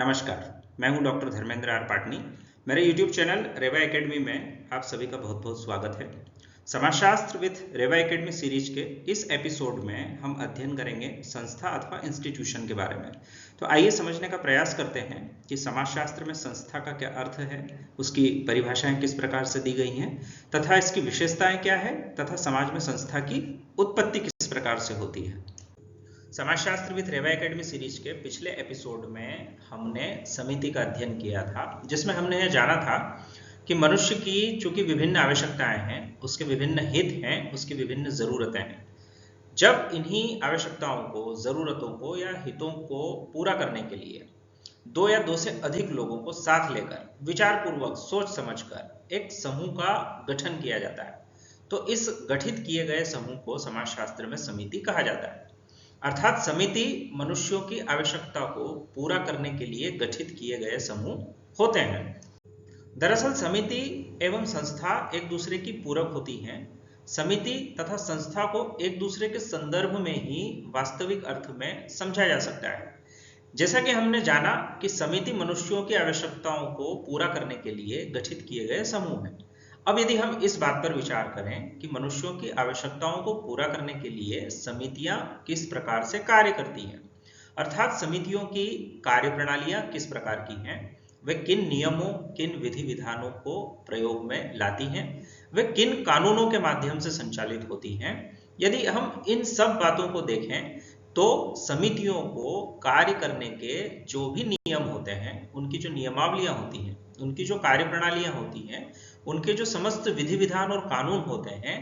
नमस्कार, मैं हूं डॉक्टर धर्मेंद्र आर पाटनी। मेरे YouTube चैनल रेवा एकेडमी में आप सभी का बहुत बहुत स्वागत है। समाजशास्त्र विद रेवा एकेडमी सीरीज के इस एपिसोड में हम अध्ययन करेंगे संस्था अथवा इंस्टीट्यूशन के बारे में। तो आइए समझने का प्रयास करते हैं कि समाजशास्त्र में संस्था का क्या अर्थ है, उसकी परिभाषाएं किस प्रकार से दी गई हैं तथा इसकी विशेषताएं क्या है तथा समाज में संस्था की उत्पत्ति किस प्रकार से होती है। समाजशास्त्र विद रेवा एकेडमी सीरीज के पिछले एपिसोड में हमने समिति का अध्ययन किया था, जिसमें हमने यह जाना था कि मनुष्य की चूंकि विभिन्न आवश्यकताएं हैं, उसके विभिन्न हित हैं, उसकी विभिन्न जरूरतें हैं। जब इन्हीं आवश्यकताओं को, जरूरतों को या हितों को पूरा करने के लिए दो या दो से अधिक लोगों को साथ लेकर विचारपूर्वक सोच समझकर एक समूह का गठन किया जाता है, तो इस गठित किए गए समूह को समाजशास्त्र में समिति कहा जाता है। अर्थात समिति मनुष्यों की आवश्यकता को पूरा करने के लिए गठित किए गए समूह होते हैं। दरअसल समिति एवं संस्था एक दूसरे की पूरक होती हैं। समिति तथा संस्था को एक दूसरे के संदर्भ में ही वास्तविक अर्थ में समझा जा सकता है। जैसा कि हमने जाना कि समिति मनुष्यों की आवश्यकताओं को पूरा करने के लिए गठित किए गए समूह हैं। अब यदि हम इस बात पर विचार करें कि मनुष्यों की आवश्यकताओं को पूरा करने के लिए समितियां किस प्रकार से कार्य करती हैं, अर्थात समितियों की कार्यप्रणालियां किस प्रकार की हैं, वे किन नियमों, किन विधि विधानों को प्रयोग में लाती हैं, वे किन कानूनों के माध्यम से संचालित होती हैं, यदि हम इन सब बातों को देखें तो समितियों को कार्य करने के जो भी नियम होते हैं, उनकी जो नियमावलियां होती हैं, उनकी जो कार्यप्रणालियां होती हैं, उनके जो समस्त विधि विधान और कानून होते हैं,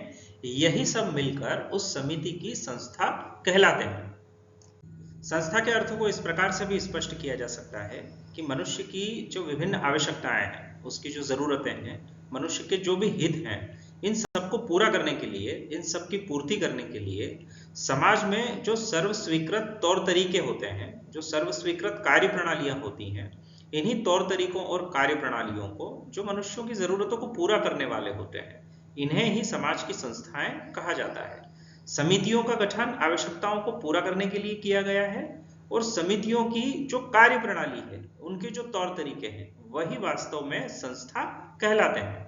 यही सब मिलकर उस समिति की संस्था कहलाते हैं। संस्था के अर्थ को इस प्रकार से भी स्पष्ट किया जा सकता है कि मनुष्य की जो विभिन्न आवश्यकताएं हैं, उसकी जो जरूरतें हैं, मनुष्य के जो भी हित हैं, इन सबको पूरा करने के लिए, इन सब की पूर्ति करने के लिए समाज में जो सर्वस्वीकृत तौर तरीके होते हैं, जो सर्वस्वीकृत कार्य प्रणालियां होती हैं, इन्हीं तौर तरीकों और कार्य प्रणालियों को जो मनुष्यों की जरूरतों को पूरा करने वाले होते हैं, इन्हें ही समाज की संस्थाएं कहा जाता है। समितियों का गठन आवश्यकताओं को पूरा करने के लिए किया गया है और समितियों की जो कार्य प्रणाली है, उनके जो तौर तरीके हैं, वही वास्तव में संस्था कहलाते हैं।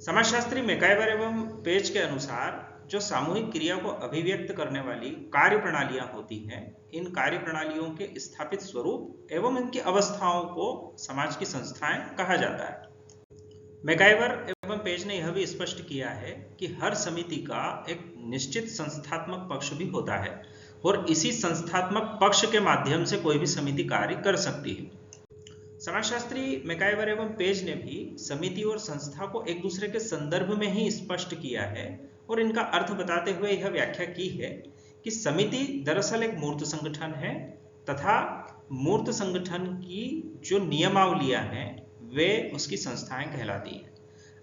समाजशास्त्री मैकाइवर एवं पेज के अनुसार जो सामूहिक क्रिया को अभिव्यक्त करने वाली कार्य प्रणालियां होती हैं, इन कार्य प्रणालियों के स्थापित स्वरूप एवं इनकी अवस्थाओं को समाज की संस्थाएं कहा जाता है। मैकाइवर एवं पेज ने यह भी स्पष्ट किया है कि हर समिति का एक निश्चित संस्थात्मक पक्ष भी होता है और इसी संस्थात्मक पक्ष के माध्यम से कोई भी समिति कार्य कर सकती है। समाजशास्त्री मैकाइवर एवं पेज ने भी समिति और संस्था को एक दूसरे के संदर्भ में ही स्पष्ट किया है और इनका अर्थ बताते हुए यह व्याख्या की है कि समिति दरअसल एक मूर्त संगठन है तथा मूर्त संगठन की जो नियमावलियां हैं, वे उसकी संस्थाएं कहलाती हैं।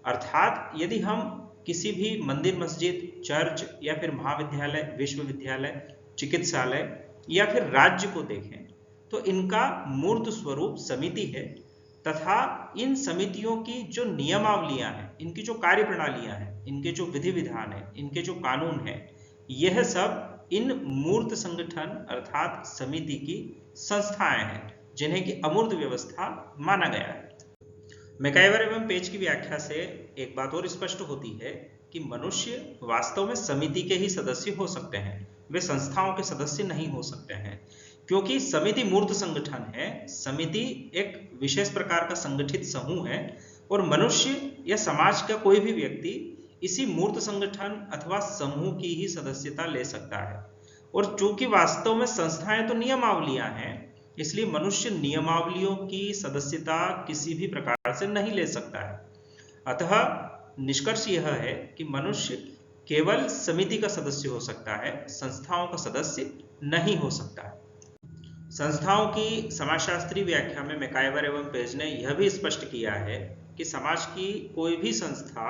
अर्थात यदि हम किसी भी मंदिर, मस्जिद, चर्च या फिर महाविद्यालय, विश्वविद्यालय, चिकित्सालय या फिर राज्य को देखें तो इनका मूर्त स्वरूप समिति है तथा इन समितियों की जो नियमावलियां हैं, इनकी जो कार्य प्रणालियां हैं, इनके जो विधि विधान है, इनके जो कानून है, यह सब इन मूर्त संगठन अर्थात समिति की संस्थाएं हैं, जिन्हें की अमूर्त व्यवस्था माना गया है। मैकाइवर एवं पेज की व्याख्या से एक बात और स्पष्ट होती है कि मनुष्य वास्तव में समिति के ही सदस्य हो सकते हैं, वे संस्थाओं के सदस्य नहीं हो सकते हैं, क्योंकि समिति मूर्त संगठन है। समिति एक विशेष प्रकार का संगठित समूह है और मनुष्य या समाज का कोई भी व्यक्ति इसी मूर्त संगठन अथवा समूह की ही सदस्यता ले सकता है। और चूंकि वास्तव में संस्थाएं तो नियमावलियां हैं, इसलिए मनुष्य नियमावलियों की सदस्यता किसी भी प्रकार से नहीं ले सकता है। अतः निष्कर्ष यह है कि मनुष्य केवल समिति का सदस्य हो सकता है, संस्थाओं का सदस्य नहीं हो सकता है। संस्थाओं की समाजशास्त्री व्याख्या में मैकाइवर एवं पेज ने यह भी स्पष्ट किया है कि समाज की कोई भी संस्था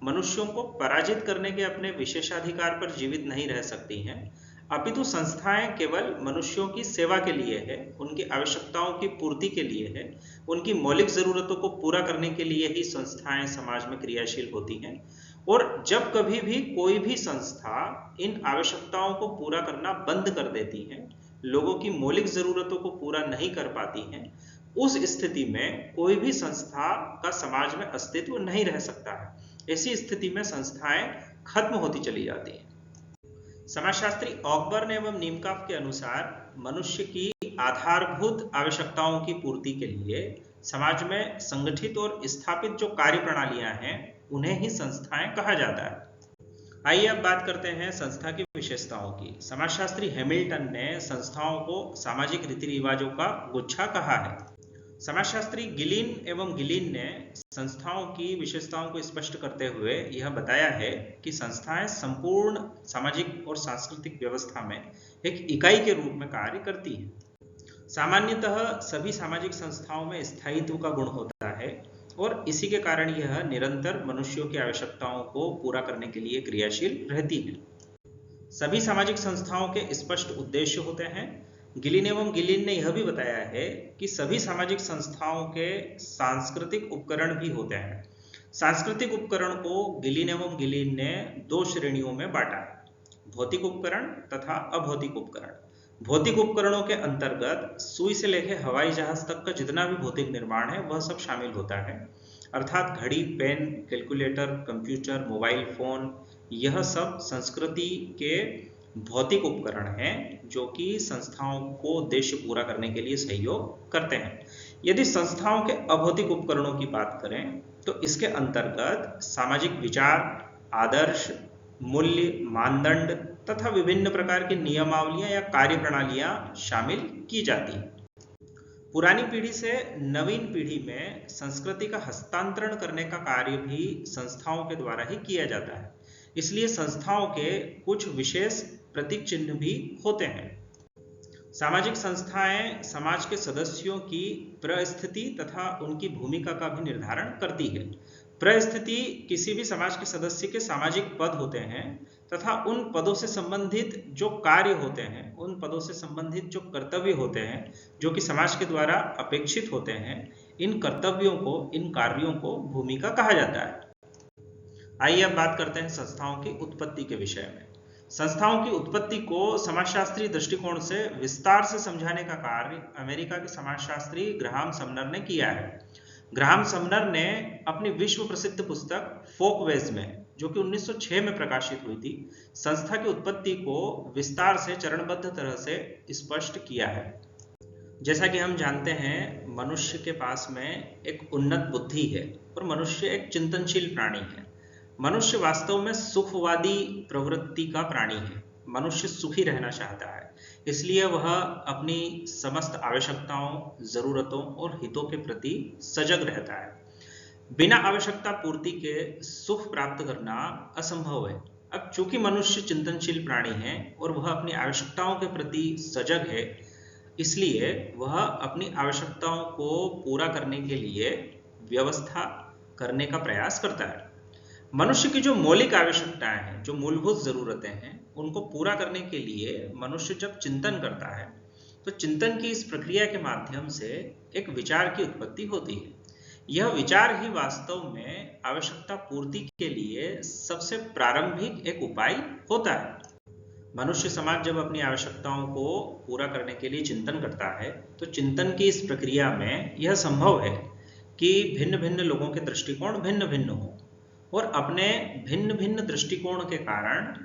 मनुष्यों को पराजित करने के अपने विशेषाधिकार पर जीवित नहीं रह सकती हैं, अपितु संस्थाएं केवल मनुष्यों की सेवा के लिए है, उनकी आवश्यकताओं की पूर्ति के लिए है, उनकी मौलिक जरूरतों को पूरा करने के लिए ही संस्थाएं समाज में क्रियाशील होती हैं। और जब कभी भी कोई भी संस्था इन आवश्यकताओं को पूरा करना बंद कर देती है, लोगों की मौलिक जरूरतों को पूरा नहीं कर पाती हैं, उस स्थिति में कोई भी संस्था का समाज में अस्तित्व नहीं रह सकता है। ऐसी स्थिति में संस्थाएं खत्म होती चली जाती हैं। समाजशास्त्री ऑकबर्न एवं नीमकाफ के अनुसार मनुष्य की आधारभूत आवश्यकताओं की पूर्ति के लिए समाज में संगठित और स्थापित जो कार्य प्रणालियां हैं उन्हें ही संस्थाएं कहा जाता है। आइए अब बात करते हैं संस्था की विशेषताओं की। समाजशास्त्री हैमिल्टन ने संस्थाओं को सामाजिक रीति रिवाजों का गुच्छा कहा है। समाजशास्त्री गिलिन एवं गिलिन ने संस्थाओं की विशेषताओं को स्पष्ट करते हुए यह बताया है कि संस्थाएं संपूर्ण सामाजिक और सांस्कृतिक व्यवस्था में एक इकाई के रूप में कार्य करती हैं। सामान्यतः सभी सामाजिक संस्थाओं में स्थायित्व का गुण होता है और इसी के कारण यह निरंतर मनुष्यों की आवश्यकताओं को पूरा करने के लिए क्रियाशील रहती है। सभी सामाजिक संस्थाओं के स्पष्ट उद्देश्य होते हैं। गिलिन एवं गिलिन ने यह भी बताया है कि सभी सामाजिक संस्थाओं के सांस्कृतिक उपकरण भी होते हैं। सांस्कृतिक उपकरण को गिलिन एवं गिलिन ने दो श्रेणियों में बांटा है, भौतिक उपकरण तथा अभौतिक उपकरण। भौतिक उपकरणों के अंतर्गत सुई से लेकर हवाई जहाज तक का जितना भी भौतिक निर्माण है वह सब शामिल होता है, अर्थात घड़ी, pen, calculator, computer, mobile phone, यह सब संस्कृति के भौतिक उपकरण हैं जो कि संस्थाओं को उद्देश्य पूरा करने के लिए सहयोग करते हैं। यदि संस्थाओं के अभौतिक उपकरणों की बात करें तो इसके अंतर्गत सामाजिक विचार, आदर्श, मूल्य, मानदंड तथा विभिन्न प्रकार की नियमावलियां या कार्य प्रणालियां शामिल की जाती हैं। पुरानी पीढ़ी से नवीन पीढ़ी में संस्कृति का हस्तांतरण करने का कार्य भी संस्थाओं के द्वारा ही किया जाता है। इसलिए संस्थाओं के कुछ विशेष प्रतीक चिन्ह भी होते हैं। सामाजिक संस्थाएं समाज के सदस्यों की परिस्थिति तथा उनकी भूमिका का भी निर्धारण करती है। परिस्थिति किसी भी समाज के सदस्य के सामाजिक पद होते हैं तथा उन पदों से संबंधित जो कार्य होते हैं, उन पदों से संबंधित जो कर्तव्य होते हैं जो कि समाज के द्वारा अपेक्षित होते हैं, इन कर्तव्यों को, इन कार्यों को भूमिका कहा जाता है। आइए अब बात करते हैं संस्थाओं की उत्पत्ति के विषय में। संस्थाओं की उत्पत्ति को समाजशास्त्रीय दृष्टिकोण से विस्तार से समझाने का कार्य अमेरिका के समाजशास्त्री ग्राहम समनर ने किया है। ग्राहम समनर ने अपनी विश्व प्रसिद्ध पुस्तक फोकवेज में, जो कि 1906 में प्रकाशित हुई थी, संस्था की उत्पत्ति को विस्तार से चरणबद्ध तरह से स्पष्ट किया है। जैसा कि हम जानते हैं, मनुष्य के पास में एक उन्नत बुद्धि है और मनुष्य एक चिंतनशील प्राणी है। मनुष्य वास्तव में सुखवादी प्रवृत्ति का प्राणी है। मनुष्य सुखी रहना चाहता है, इसलिए वह अपनी समस्त आवश्यकताओं, जरूरतों और हितों के प्रति सजग रहता है। बिना आवश्यकता पूर्ति के सुख प्राप्त करना असंभव है। अब चूंकि मनुष्य चिंतनशील प्राणी है और वह अपनी आवश्यकताओं के प्रति सजग है, इसलिए वह अपनी आवश्यकताओं को पूरा करने के लिए व्यवस्था करने का प्रयास करता है। मनुष्य की जो मौलिक आवश्यकताएं हैं, जो मूलभूत जरूरतें हैं, उनको पूरा करने के लिए मनुष्य जब चिंतन करता है तो चिंतन की इस प्रक्रिया के माध्यम से एक विचार की उत्पत्ति होती है। यह विचार ही वास्तव में आवश्यकता पूर्ति के लिए सबसे प्रारंभिक एक उपाय होता है। मनुष्य समाज जब अपनी आवश्यकताओं को पूरा करने के लिए चिंतन करता है तो चिंतन की इस प्रक्रिया में यह संभव है कि भिन्न भिन्न लोगों के दृष्टिकोण भिन्न भिन्न हों और अपने भिन्न भिन्न दृष्टिकोण के कारण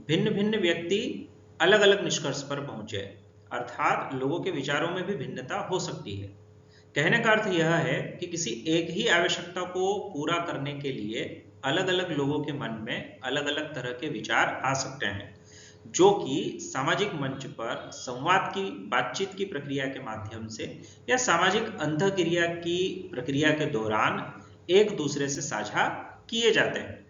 भिन्न भिन्न व्यक्ति अलग अलग निष्कर्ष पर पहुंचे, अर्थात लोगों के विचारों में भी भिन्नता हो सकती है। कहने का अर्थ यह है कि किसी एक ही आवश्यकता को पूरा करने के लिए अलग अलग लोगों के मन में अलग अलग तरह के विचार आ सकते हैं, जो कि सामाजिक मंच पर संवाद की, बातचीत की प्रक्रिया के माध्यम से या सामाजिक अंतःक्रिया की प्रक्रिया के दौरान एक दूसरे से साझा किए जाते हैं।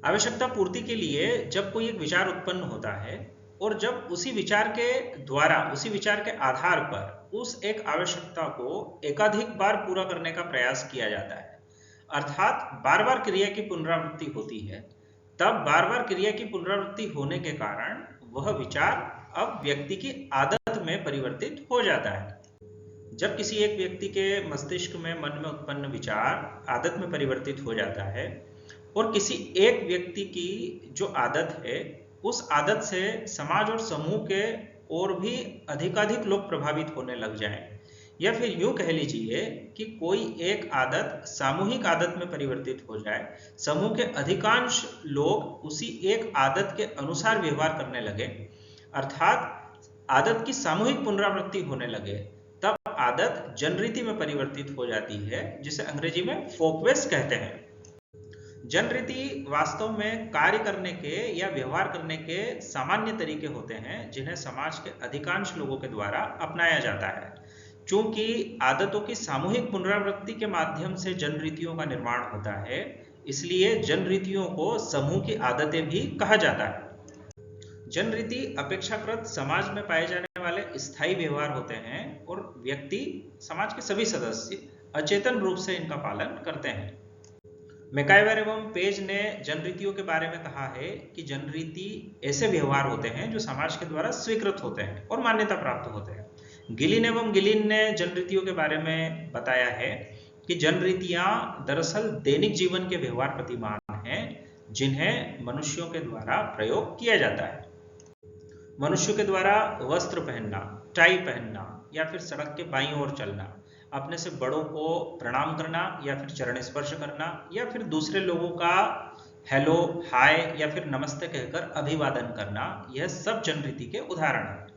आवश्यकता पूर्ति के लिए जब कोई एक विचार उत्पन्न होता है और जब उसी विचार के द्वारा, उसी विचार के आधार पर उस एक आवश्यकता को एकाधिक बार पूरा करने का प्रयास किया जाता है, अर्थात बार बार क्रिया की पुनरावृत्ति होती है, तब बार बार क्रिया की पुनरावृत्ति होने के कारण वह विचार अब व्यक्ति की आदत में परिवर्तित हो जाता है। जब किसी एक व्यक्ति के मस्तिष्क में, मन में उत्पन्न विचार आदत में परिवर्तित हो जाता है और किसी एक व्यक्ति की जो आदत है, उस आदत से समाज और समूह के और भी अधिकाधिक लोग प्रभावित होने लग जाएं, या फिर यूं कह लीजिए कि कोई एक आदत सामूहिक आदत में परिवर्तित हो जाए, समूह के अधिकांश लोग उसी एक आदत के अनुसार व्यवहार करने लगे, अर्थात आदत की सामूहिक पुनरावृत्ति होने लगे, तब आदत जनरीति में परिवर्तित हो जाती है, जिसे अंग्रेजी में फोकवेस कहते हैं। जनरीति वास्तव में कार्य करने के या व्यवहार करने के सामान्य तरीके होते हैं जिन्हें समाज के अधिकांश लोगों के द्वारा अपनाया जाता है। चूंकि आदतों की सामूहिक पुनरावृत्ति के माध्यम से जनरीतियों का निर्माण होता है, इसलिए जनरीतियों को समूह की आदतें भी कहा जाता है। जनरीति अपेक्षाकृत समाज में पाए जाने वाले स्थायी व्यवहार होते हैं और व्यक्ति, समाज के सभी सदस्य अचेतन रूप से इनका पालन करते हैं। मैकाइवर एवं पेज ने जनरीतियों के बारे में कहा है कि जनरीति ऐसे व्यवहार होते हैं जो समाज के द्वारा स्वीकृत होते हैं और मान्यता प्राप्त होते हैं। गिलिन एवं गिलिन ने जनरीतियों के बारे में बताया है कि जनरीतियां दरअसल दैनिक जीवन के व्यवहार प्रतिमान हैं जिन्हें मनुष्यों के द्वारा प्रयोग किया जाता है। मनुष्यों के द्वारा वस्त्र पहनना, टाई पहनना या फिर सड़क के बाईं ओर चलना, अपने से बड़ों को प्रणाम करना या फिर चरण स्पर्श करना, या फिर दूसरे लोगों का हेलो, हाय या फिर नमस्ते कहकर अभिवादन करना, यह सब जनरीति के उदाहरण हैं।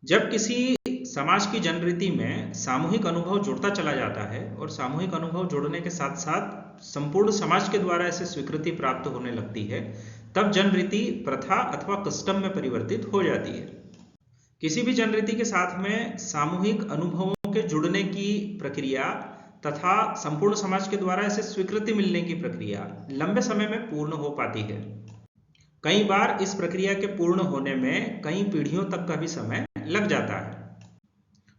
जब किसी समाज की जनरीति में सामूहिक अनुभव जुड़ता चला जाता है और सामूहिक अनुभव जुड़ने के साथ साथ संपूर्ण समाज के द्वारा ऐसे स्वीकृति प्राप्त होने लगती है, तब जनरीति प्रथा अथवा कस्टम में परिवर्तित हो जाती है। किसी भी जनरीति के साथ में सामूहिक अनुभवों के जुड़ने की प्रक्रिया तथा संपूर्ण समाज के द्वारा ऐसे स्वीकृति मिलने की प्रक्रिया लंबे समय में पूर्ण हो पाती है। कई बार इस प्रक्रिया के पूर्ण होने में कई पीढ़ियों तक का भी समय लग जाता है।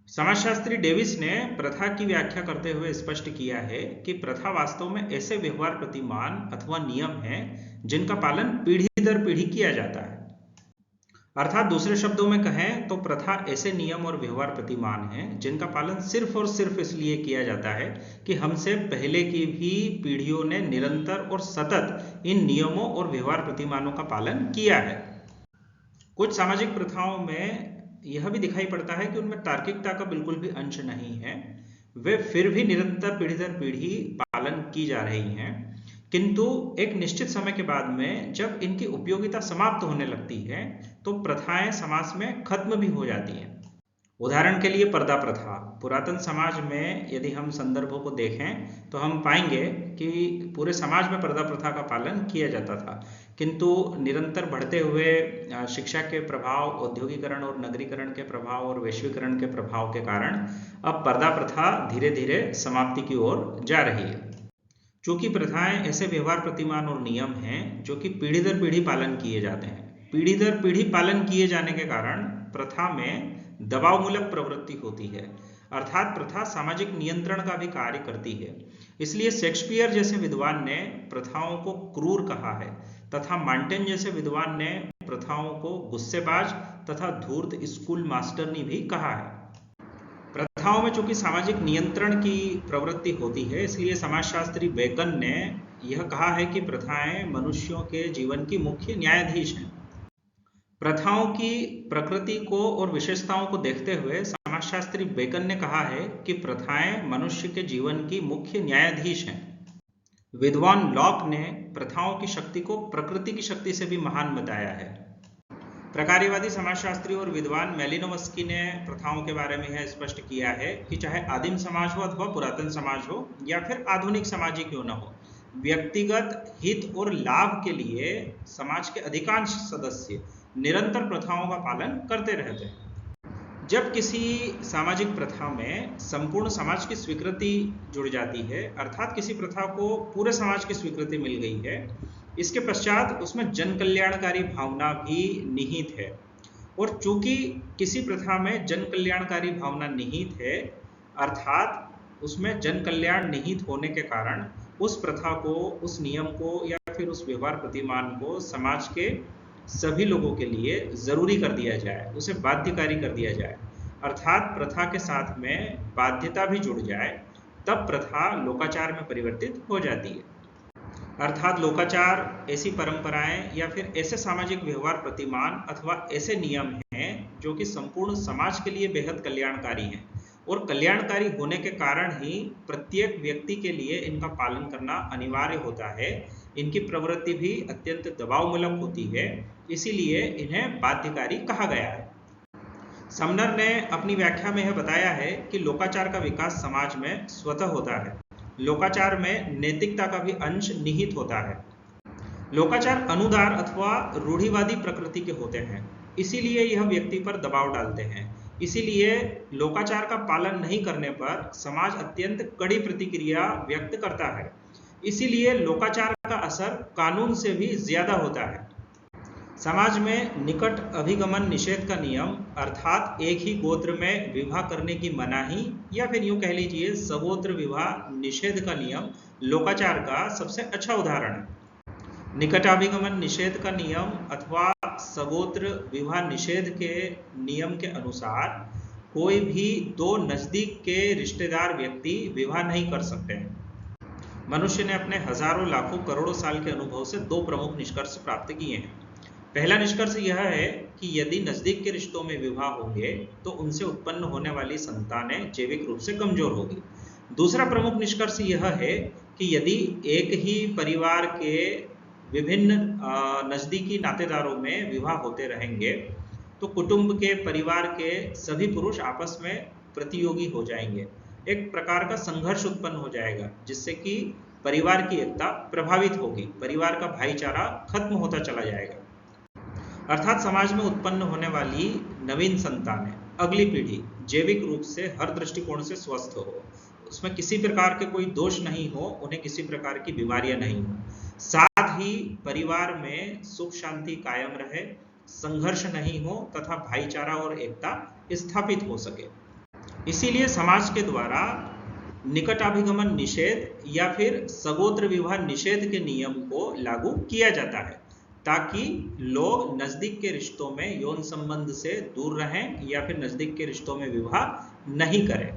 समाजशास्त्री डेविस ने प्रथा की व्याख्या करते हुए स्पष्ट किया है कि प्रथा वास्तव में ऐसे व्यवहार प्रतिमान अथवा नियम हैं जिनका पालन पीढ़ी दर पीढ़ी किया जाता है। अर्थात दूसरे शब्दों में कहें तो प्रथा ऐसे नियम और व्यवहार प्रतिमान हैं जिनका पालन सिर्फ और सिर्फ इसलिए किया जाता है कि हमसे पहले की भी पीढ़ियों ने निरंतर और सतत इन नियमों और व्यवहार प्रतिमानों का पालन किया है। कुछ सामाजिक प्रथाओं में यह भी दिखाई पड़ता है कि उनमें तार्किकता का बिल्कुल भी अंश नहीं है, वे फिर भी निरंतर पीढ़ी दर पीढ़ी पालन की जा रही हैं, किंतु एक निश्चित समय के बाद में जब इनकी उपयोगिता समाप्त होने लगती है तो प्रथाएं समाज में खत्म भी हो जाती हैं। उदाहरण के लिए पर्दा प्रथा। पुरातन समाज में यदि हम संदर्भों को देखें तो हम पाएंगे कि पूरे समाज में पर्दा प्रथा का पालन किया जाता था, किंतु निरंतर बढ़ते हुए शिक्षा के प्रभाव, औद्योगिकरण और नगरीकरण के प्रभाव और वैश्वीकरण के प्रभाव के कारण अब पर्दा प्रथा धीरे धीरे समाप्ति की ओर जा रही है। चूंकि प्रथाएं ऐसे व्यवहार प्रतिमान और नियम हैं जो कि पीढ़ी दर पीढ़ी पालन किए जाते हैं, पीढ़ी दर पीढ़ी पालन किए जाने के कारण प्रथा में दबावमूलक प्रवृत्ति होती है, अर्थात प्रथा सामाजिक नियंत्रण का भी कार्य करती है। इसलिए शेक्सपियर जैसे विद्वान ने प्रथाओं को क्रूर कहा है तथा मार्टेन जैसे विद्वान ने प्रथाओं को गुस्सेबाज तथा धूर्त स्कूल मास्टरनी भी कहा है। प्रथाओं में चूंकि सामाजिक नियंत्रण की प्रवृत्ति होती है, इसलिए समाजशास्त्री बेकन ने यह कहा है कि प्रथाएं मनुष्यों के जीवन की मुख्य न्यायाधीश हैं। प्रथाओं की प्रकृति को और विशेषताओं को देखते हुए समाजशास्त्री बेकन ने कहा है कि प्रथाएं मनुष्य के जीवन की मुख्य न्यायाधीश हैं। विद्वान लॉक ने प्रथाओं की शक्ति को प्रकृति की शक्ति से भी महान बताया है। प्रकार्यवादी समाजशास्त्री और विद्वान मेलिनोवस्की ने प्रथाओं के बारे में यह स्पष्ट किया है कि चाहे आदिम समाज हो अथवा पुरातन समाज हो या फिर आधुनिक समाज ही क्यों न हो, व्यक्तिगत हित और लाभ के लिए समाज के अधिकांश सदस्य निरंतर प्रथाओं का पालन करते रहते हैं। जब किसी सामाजिक प्रथा में संपूर्ण समाज की स्वीकृति जुड़ जाती है, अर्थात किसी प्रथा को पूरे समाज की स्वीकृति मिल गई है, इसके पश्चात उसमें जन कल्याणकारी भावना भी निहित है। और चूंकि किसी प्रथा में जन कल्याणकारी भावना निहित है, अर्थात उसमें जन कल्याण निहित होने के कारण उस प्रथा को, उस नियम को या फिर उस व्यवहार प्रतिमान को समाज के सभी लोगों के लिए जरूरी कर दिया जाए, उसे बाध्यकारी कर दिया जाए, अर्थात प्रथा के साथ में बाध्यता भी जुड़ जाए, तब प्रथा लोकाचार में परिवर्तित हो जाती है। अर्थात लोकाचार ऐसी परंपराएं या फिर ऐसे सामाजिक व्यवहार प्रतिमान अथवा ऐसे नियम हैं जो कि संपूर्ण समाज के लिए बेहद कल्याणकारी हैं और कल्याणकारी होने के कारण ही प्रत्येक व्यक्ति के लिए इनका पालन करना अनिवार्य होता है। इनकी प्रवृत्ति भी अत्यंत दबावमूलक होती है, इसीलिए इन्हें बाध्यकारी कहा गया है। समनर ने अपनी व्याख्या में यह बताया है कि लोकाचार का विकास समाज में स्वतः होता है। लोकाचार में नैतिकता का भी अंश निहित होता है। लोकाचार अनुदार अथवा रूढ़िवादी प्रकृति के होते हैं, इसीलिए यह व्यक्ति पर दबाव डालते हैं। इसीलिए लोकाचार का पालन नहीं करने पर समाज अत्यंत कड़ी प्रतिक्रिया व्यक्त करता है। इसीलिए लोकाचार का असर कानून से भी ज्यादा होता है। समाज में निकट अभिगमन निषेध का नियम अर्थात एक ही गोत्र में विवाह करने की मनाही या फिर यूं कह लीजिए सगोत्र विवाह निषेध का नियम लोकाचार का सबसे अच्छा उदाहरण है। निकटाभिगमन निषेध का नियम अथवा सगोत्र विवाह निषेध के नियम के अनुसार कोई भी दो नजदीक के रिश्तेदार व्यक्ति विवाह नहीं कर सकते हैं। मनुष्य ने अपने हजारों लाखों करोड़ों साल के अनुभव से दो प्रमुख निष्कर्ष प्राप्त किए हैं। पहला निष्कर्ष यह है कि यदि नजदीक के रिश्तों में विवाह होंगे तो उनसे उत्पन्न होने वाली संतानें जैविक रूप से कमजोर होगी। दूसरा प्रमुख निष्कर्ष यह है कि यदि एक ही परिवार के विभिन्न नजदीकी नातेदारों में विवाह होते रहेंगे तो कुटुंब के परिवार के सभी पुरुष आपस में प्रतियोगी हो जाएंगे। एक प्रकार का संघर्ष उत्पन्न हो जाएगा जिससे कि परिवार की एकता प्रभावित होगी, परिवार का भाईचारा खत्म होता चला जाएगा। अर्थात समाज में उत्पन्न होने वाली नवीन संतानें, अगली पीढ़ी जैविक रूप से हर दृष्टिकोण से स्वस्थ हो, उसमें किसी प्रकार के कोई दोष नहीं हो, उन्हें किसी प्रकार की बीमारियां नहीं हो, साथ ही परिवार में सुख शांति कायम रहे, संघर्ष नहीं हो तथा भाईचारा और एकता स्थापित हो सके। इसीलिए समाज के द्वारा निकटाभिगमन निषेध या फिर सगोत्र विवाह निषेध के नियम को लागू किया जाता है ताकि लोग नजदीक के रिश्तों में यौन संबंध से दूर रहें या फिर नजदीक के रिश्तों में विवाह नहीं करें।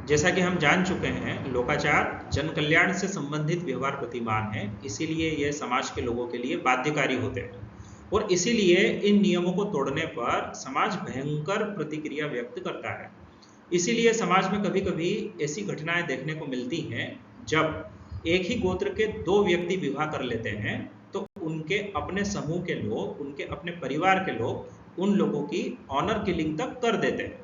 जैसा कि हम जान चुके हैं, लोकाचार जन कल्याण से संबंधित व्यवहार प्रतिमान है, इसीलिए यह समाज के लोगों के लिए बाध्यकारी होते हैं और इसीलिए इन नियमों को तोड़ने पर समाज भयंकर प्रतिक्रिया व्यक्त करता है। इसीलिए समाज में कभी कभी ऐसी घटनाएं देखने को मिलती हैं जब एक ही गोत्र के दो व्यक्ति विवाह कर लेते हैं तो उनके अपने समूह के लोग, उनके अपने परिवार के लोग उन लोगों की ऑनर किलिंग तक कर देते हैं।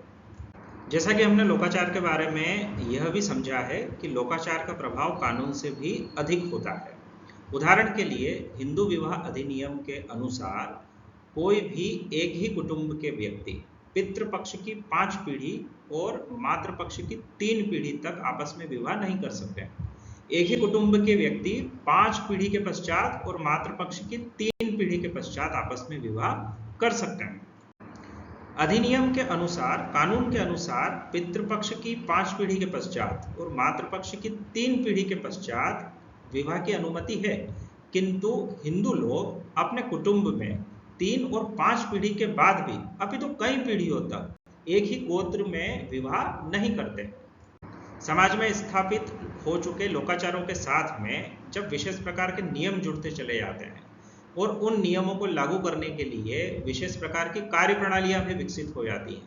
जैसा कि हमने लोकाचार के बारे में यह भी समझा है कि लोकाचार का प्रभाव कानून से भी अधिक होता है। उदाहरण के लिए हिंदू विवाह अधिनियम के अनुसार कोई भी एक ही कुटुंब के व्यक्ति पितृपक्ष की 5 पीढ़ी और मातृपक्ष की 3 पीढ़ी तक आपस में विवाह नहीं कर सकते। एक ही कुटुंब के व्यक्ति 5 पीढ़ी के पश्चात और मातृपक्ष की 3 पीढ़ी के पश्चात आपस में विवाह कर सकते हैं। अधिनियम के अनुसार, कानून के अनुसार पितृपक्ष की 5 पीढ़ी के पश्चात और मातृपक्ष की 3 पीढ़ी के पश्चात विवाह की अनुमति है, किंतु हिंदू लोग अपने कुटुंब में 3 और 5 पीढ़ी के बाद भी अपितु कई पीढ़ियों तक एक ही गोत्र में विवाह नहीं करते। समाज में स्थापित हो चुके लोकाचारों के साथ में जब विशेष प्रकार के नियम जुड़ते चले जाते हैं और उन नियमों को लागू करने के लिए विशेष प्रकार की कार्य प्रणालियां भी विकसित हो जाती हैं,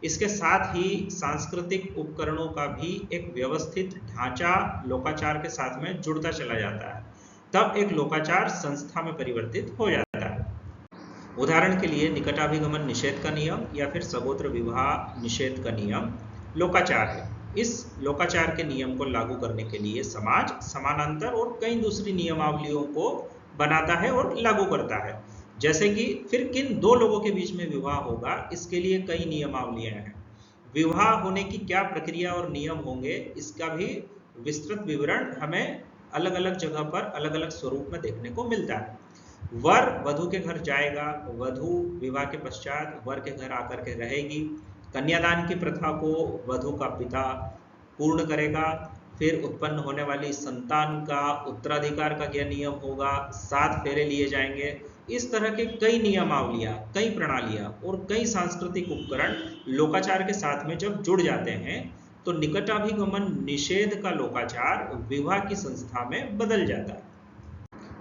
इसके साथ ही सांस्कृतिक उपकरणों का भी एक व्यवस्थित ढांचा लोकाचार के साथ में जुड़ता चला जाता है, तब एक लोकाचार संस्था में परिवर्तित हो जाता है। उदाहरण के लिए निकटाभिगमन निषेध का नियम या फिर सगोत्र विवाह निषेध का नियम लोकाचार है। इस लोकाचार के नियम को लागू करने के लिए समाज समानांतर और कई दूसरी नियमावलियों को बनाता है और लागू करता है। जैसे कि फिर किन दो लोगों के बीच में विवाह होगा, इसके लिए कई नियमावलियां हैं। विवाह होने की क्या प्रक्रिया और नियम होंगे, इसका भी विस्तृत विवरण हमें अलग अलग जगह पर अलग अलग स्वरूप में देखने को मिलता है। वर वधु के घर जाएगा, वधु विवाह के पश्चात वर के घर आकर के रहेगी। कन्यादान की प्रथा को वधु का पिता पूर्ण करेगा। फिर उत्पन्न होने वाली संतान का उत्तराधिकार का क्या नियम होगा, 7 फेरे लिए जाएंगे। इस तरह के कई नियमावलियां, कई प्रणालियां और कई सांस्कृतिक उपकरण लोकाचार के साथ में जब जुड़ जाते हैं तो निकटाभिगमन निषेध का लोकाचार विवाह की संस्था में बदल जाता है।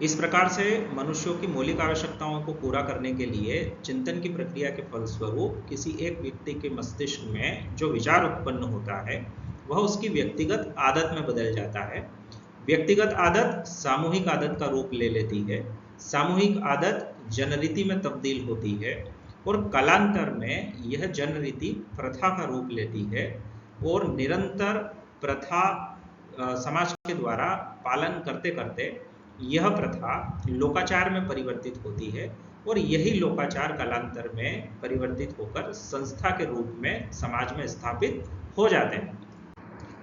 इस प्रकार से मनुष्यों की मौलिक आवश्यकताओं को पूरा करने के लिए चिंतन की प्रक्रिया के फलस्वरूप किसी एक व्यक्ति के मस्तिष्क में जो विचार उत्पन्न होता है वह उसकी व्यक्तिगत आदत में बदल जाता है। व्यक्तिगत आदत सामूहिक आदत का रूप ले लेती है, सामूहिक आदत जनरीति में तब्दील होती है और कालांतर में यह जनरीति प्रथा का रूप लेती है और निरंतर प्रथा समाज के द्वारा पालन करते करते यह प्रथा लोकाचार में परिवर्तित होती है और यही लोकाचार कालांतर में परिवर्तित होकर संस्था के रूप में समाज में स्थापित हो जाते हैं।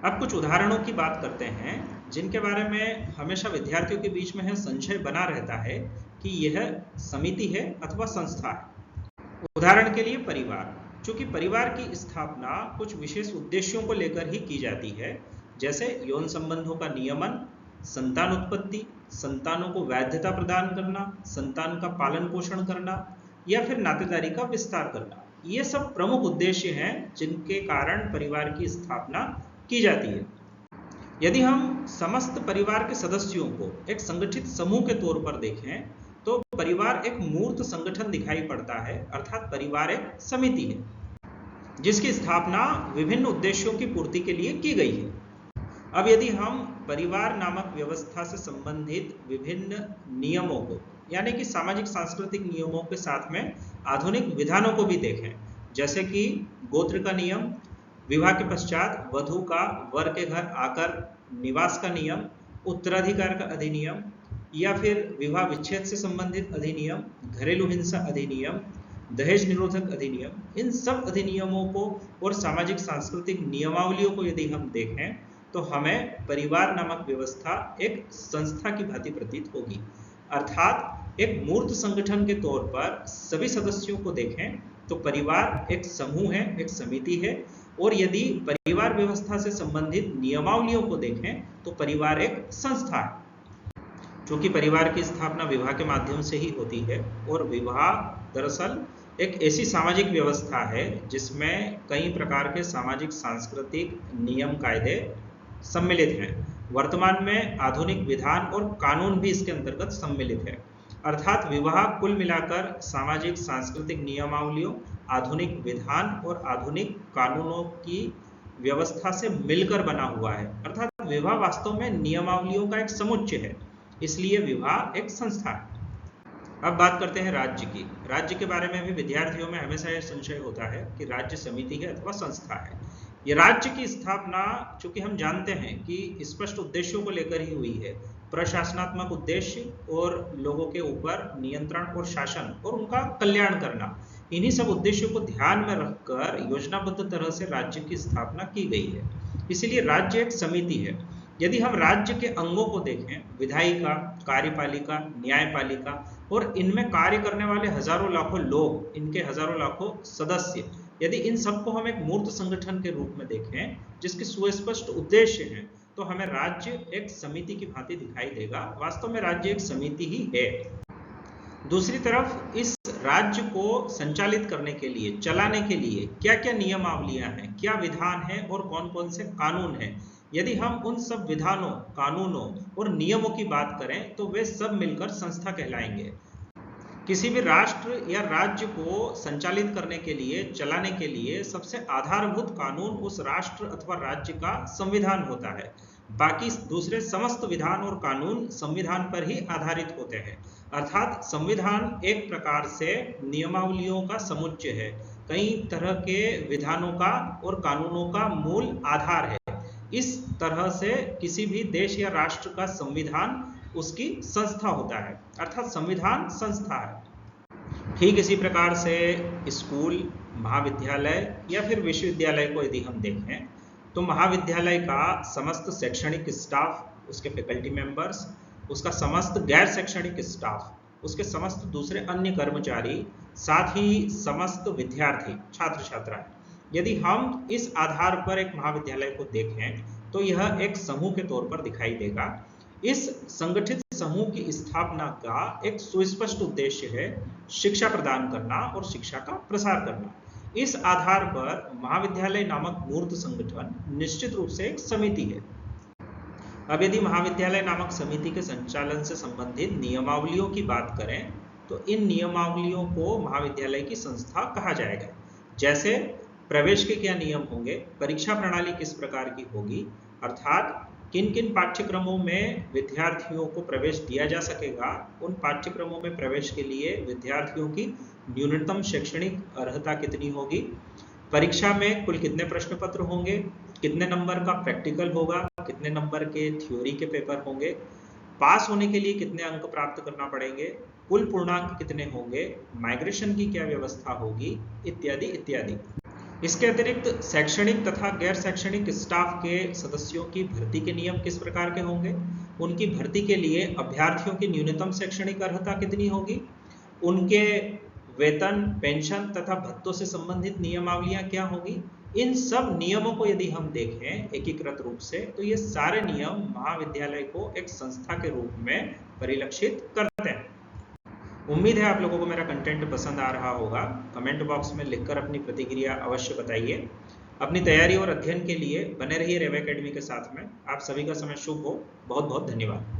अब कुछ उदाहरणों की बात करते हैं जिनके बारे में हमेशा विद्यार्थियों के बीच में है संशय बना रहता है कि यह समिति है अथवा संस्था है। उदाहरण के लिए परिवार। चूंकि परिवार की स्थापना कुछ विशेष उद्देश्यों को लेकर ही की जाती है, जैसे यौन संबंधों का नियमन, संतान उत्पत्ति, संतानों को वैधता प्रदान करना, संतान का पालन पोषण करना या फिर नातेदारी का विस्तार करना। ये सब प्रमुख उद्देश्य हैं जिनके कारण परिवार की स्थापना की जाती है। यदि हम समस्त परिवार के सदस्यों को एक संगठित समूह के तौर पर देखें तो परिवार एक मूर्त संगठन दिखाई पड़ता है, अर्थात परिवार एक समिति है जिसकी स्थापना विभिन्न उद्देश्यों की पूर्ति के लिए की गई है। अब यदि हम परिवार नामक व्यवस्था से संबंधित विभिन्न नियमों को यानी कि सामाजिक सांस्कृतिक नियमों के साथ में आधुनिक विधानों को भी देखें, जैसे कि गोत्र का नियम, विवाह के पश्चात वधू का वर के घर आकर निवास का नियम, उत्तराधिकार का अधिनियम या फिर विवाह विच्छेद से संबंधित अधिनियम, घरेलू हिंसा अधिनियम, दहेज निरोधक अधिनियम, इन सब अधिनियमों को और सामाजिक सांस्कृतिक नियमावलियों को यदि हम देखें तो हमें परिवार नामक व्यवस्था एक संस्था की भांति प्रतीत होगी। अर्थात एक मूर्त संगठन के तौर पर सभी सदस्यों को देखें तो परिवार एक समूह है, एक समिति है, और यदि परिवार व्यवस्था से संबंधित नियमावलियों को देखें तो परिवार एक संस्था है। क्योंकि परिवार की स्थापना विवाह के माध्यम से ही होती है और विवाह दरअसल एक ऐसी सामाजिक व्यवस्था है जिसमें कई प्रकार के सामाजिक सांस्कृतिक नियम कायदे सम्मिलित हैं। वर्तमान में आधुनिक विधान और कानून भी इसके अंतर्गत सम्मिलित है। अर्थात विवाह कुल मिलाकर सामाजिक सांस्कृतिक नियमावलियों, आधुनिक विधान और आधुनिक कानूनों की व्यवस्था से मिलकर बना हुआ है। अर्थात विवाह वास्तव में नियमावलियों का एक समुच्चय है, इसलिए विवाह एक संस्था है। अब बात करते हैं राज्य की। राज्य के बारे में भी विद्यार्थियों में हमेशा यह संशय होता है कि राज्य समिति है अथवा संस्था है। ये राज्य की स्थापना चूंकि हम जानते हैं कि स्पष्ट उद्देश्यों को लेकर ही हुई है, प्रशासनात्मक उद्देश्य और लोगों के ऊपर नियंत्रण और शासन और उनका कल्याण करना, इन्हीं सब उद्देश्यों को ध्यान में रखकर योजनाबद्ध तरह से राज्य की स्थापना की गई है। इसलिए राज्य एक समिति है। यदि हम राज्य के अंगों को देखें, विधायिका, कार्यपालिका, न्यायपालिका और इनमें कार्य करने वाले हजारों लाखों लोग, इनके हजारों लाखों सदस्य, यदि इन सबको हम एक मूर्त संगठन के रूप में देखें जिसके सुस्पष्ट उद्देश्य हैं, तो हमें राज्य एक समिति की भांति दिखाई देगा। वास्तव में राज्य एक समिति ही है। दूसरी तरफ इस राज्य को संचालित करने के लिए, चलाने के लिए क्या क्या नियमावलियां हैं, क्या विधान है और कौन कौन से कानून हैं, यदि हम उन सब विधानों, कानूनों और नियमों की बात करें तो वे सब मिलकर संस्था कहलाएंगे। किसी भी राष्ट्र या राज्य को संचालित करने के लिए, चलाने के लिए सबसे आधारभूत कानून उस राष्ट्र अथवा राज्य का संविधान होता है। बाकी दूसरे समस्त विधान और कानून संविधान पर ही आधारित होते हैं। अर्थात संविधान एक प्रकार से नियमावलियों का समुच्चय है, कई तरह के विधानों का और कानूनों का मूल आधार है। इस तरह से किसी भी देश या राष्ट्र का संविधान उसकी संस्था होता है, अर्थात संविधान संस्था है। ठीक इसी प्रकार से स्कूल, महाविद्यालय या फिर विश्वविद्यालय को यदि हम देखें तो महाविद्यालय का समस्त शैक्षणिक स्टाफ, उसके फैकल्टी मेंबर्स, उसका समस्त गैर शैक्षणिक स्टाफ, उसके समस्त दूसरे अन्य कर्मचारी, साथ ही समस्त विद्यार्थी, छात्र छात्राएं, यदि हम इस आधार पर एक महाविद्यालय को देखें तो यह एक समूह के तौर पर दिखाई देगा। इस संगठित समूह की स्थापना का एक सुस्पष्ट उद्देश्य है शिक्षा प्रदान करना और शिक्षा का प्रसार करना। इस आधार पर महाविद्यालय नामक मूर्त संगठन निश्चित रूप से एक समिति है। अब यदि महाविद्यालय नामक समिति के संचालन से संबंधित नियमावलियों की बात करें तो इन नियमावलियों को महाविद्यालय की संस्था कहा जाएगा। जैसे प्रवेश के क्या नियम होंगे, परीक्षा प्रणाली किस प्रकार की होगी, अर्थात किन किन पाठ्यक्रमों में विद्यार्थियों को प्रवेश दिया जा सकेगा, उन पाठ्यक्रमों में प्रवेश के लिए विद्यार्थियों की न्यूनतम शैक्षणिक अर्हता कितनी होगी, परीक्षा में कुल कितने प्रश्न पत्र होंगे, कितने नंबर का प्रैक्टिकल होगा, कितने नंबर के थ्योरी के पेपर होंगे, पास होने के लिए कितने अंक प्राप्त करना पड़ेंगे, कुल पूर्णांक कितने होंगे, माइग्रेशन की क्या व्यवस्था होगी, इत्यादि इत्यादि। इसके अतिरिक्त शैक्षणिक तथा गैर शैक्षणिक स्टाफ के सदस्यों की भर्ती के नियम किस प्रकार के होंगे, उनकी भर्ती के लिए अभ्यर्थियों की न्यूनतम शैक्षणिक अर्हता कितनी होगी, उनके वेतन, पेंशन तथा भत्तों से संबंधित नियमावलियां क्या होगी। इन सब नियमों को यदि हम देखें एकीकृत रूप से तो ये सारे नियम महाविद्यालय को एक संस्था के रूप में परिलक्षित करते हैं। उम्मीद है आप लोगों को मेरा कंटेंट पसंद आ रहा होगा। कमेंट बॉक्स में लिखकर अपनी प्रतिक्रिया अवश्य बताइए। अपनी तैयारी और अध्ययन के लिए बने रहिए रेवा एकेडमी के साथ में। आप सभी का समय शुभ हो। बहुत बहुत धन्यवाद।